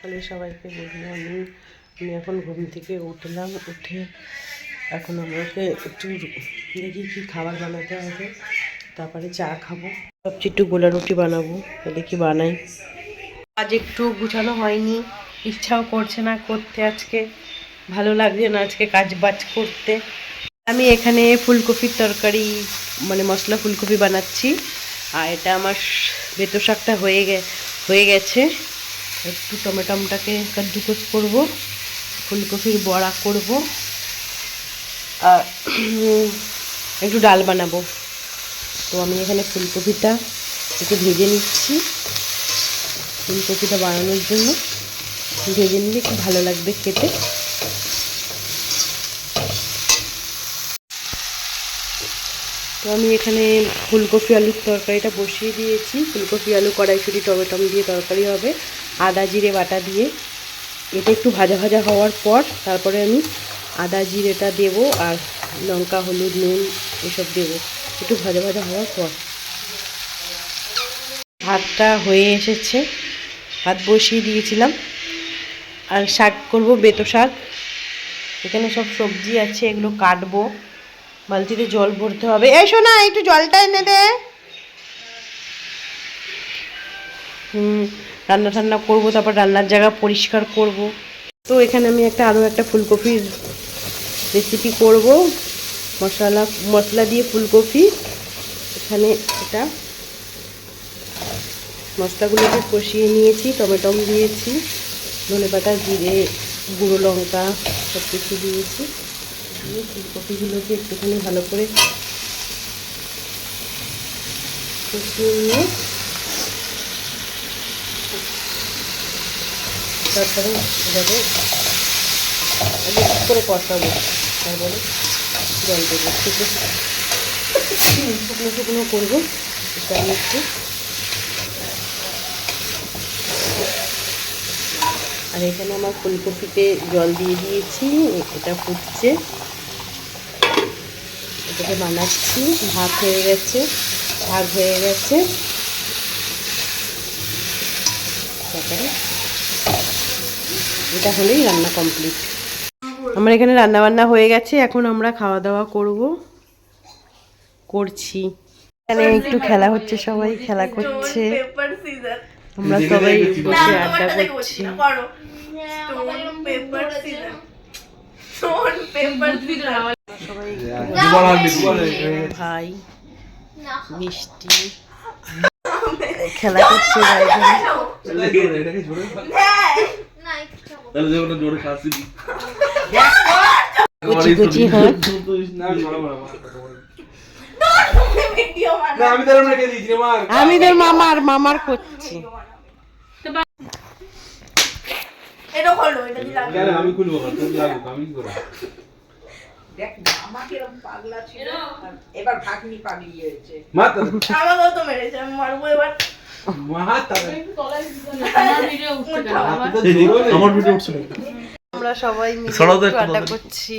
সকালে সবাইকে good morning. আমি এখন ঘুম থেকে উঠলাম, উঠে এখন আমাকে একটু দেখি কি খাবার বানাতে হবে, তারপরে চা খাবো। ভাবছি একটু গোলা রুটি বানাবো, দেখি বানাই। আজ একটু গুছানো হয়নি, ইচ্ছাও করছে না করতে, আজকে ভালো লাগছে না আজকে কাজ বাজ করতে। আমি এখানে ফুলকপির তরকারি মানে মশলা ফুলকপি বানাচ্ছি, আর এটা আমার বেতো শাকটা হয়ে গেছে। একটু টমেটোটাকে কাদ্দুকস করব, ফুলকপির বড়া করব, আর একটু ডাল বানাবো। তো আমি এখানে ফুলকপিটা একটু ভেজে নিচ্ছি। ফুলকপিটা বানানোর জন্য ভেজে নিলে খুব ভালো লাগবে খেতে। তো আমি এখানে ফুলকপি আলুর তরকারিটা বসিয়ে দিয়েছি। ফুলকপি আলু কড়াইশুঁটি টমেটো দিয়ে তরকারি হবে, আদা জিরে বাটা দিয়ে। এটা একটু ভাজা ভাজা হওয়ার পর তারপরে আমি আদা জিরেটা দেব, আর লঙ্কা হলুদ নুন এসব দেব একটু ভাজা ভাজা হওয়ার পর। ভাতটা হয়ে এসেছে, ভাত বসিয়ে দিয়েছিলাম। আর শাক করব, বেতো শাক। এখানে সব সবজি আছে, এগুলো কাটবো। বালতিতে জল ভরতে হবে। এই শোনা, একটু জলটা এনে দে। রান্না ঠান্না করবো, তারপর রান্নার জায়গা পরিষ্কার করব। তো এখানে আমি আরও একটা ফুলকপির রেসিপি করব, মশলা দিয়ে ফুলকপি। এখানে এটা মশলাগুলোকে কষিয়ে নিয়েছি, টমেটো দিয়েছি, ধনেপাতা জিরে গুঁড়ো লঙ্কা সব কিছু দিয়েছি। ফুলকপিগুলোকে একটুখানি ভালো করে কষিয়ে নিয়ে তারপরে এটাকে করে কষাবো, তারপরে জল দেবো। শুকনো শুকনো করবো এটা আমি একটু। আর এখানে আমার ফুলকপিতে জল দিয়ে দিয়েছি, এটা ফুটছে, এটাকে বানাচ্ছি। ভাত হয়ে গেছে, শাক হয়ে গেছে, তারপরে এটা হলেই রান্না কমপ্লিট। আমার এখানে রান্না বান্না হয়ে গেছে, এখন আমরা খাওয়া দাওয়া করছি। এখানে একটু খেলা হচ্ছে, সবাই খেলা করছে, আমরা সবাই বসে আড্ডা করছি। ভাই মিষ্টি খেলা করছে, আমি তোর মামার করছি। আমি খুলবো, আমি কি করবো? দেখ মামা কিরকম পাগলা ছিল, এবার ভাগ্নি পাগলি হয়েছে। আমাকেও তো মেরেছে, আমি মারবো এবার। আমার ভিডিও উঠছে, আমরা সবাই মিলে আড্ডা করছি।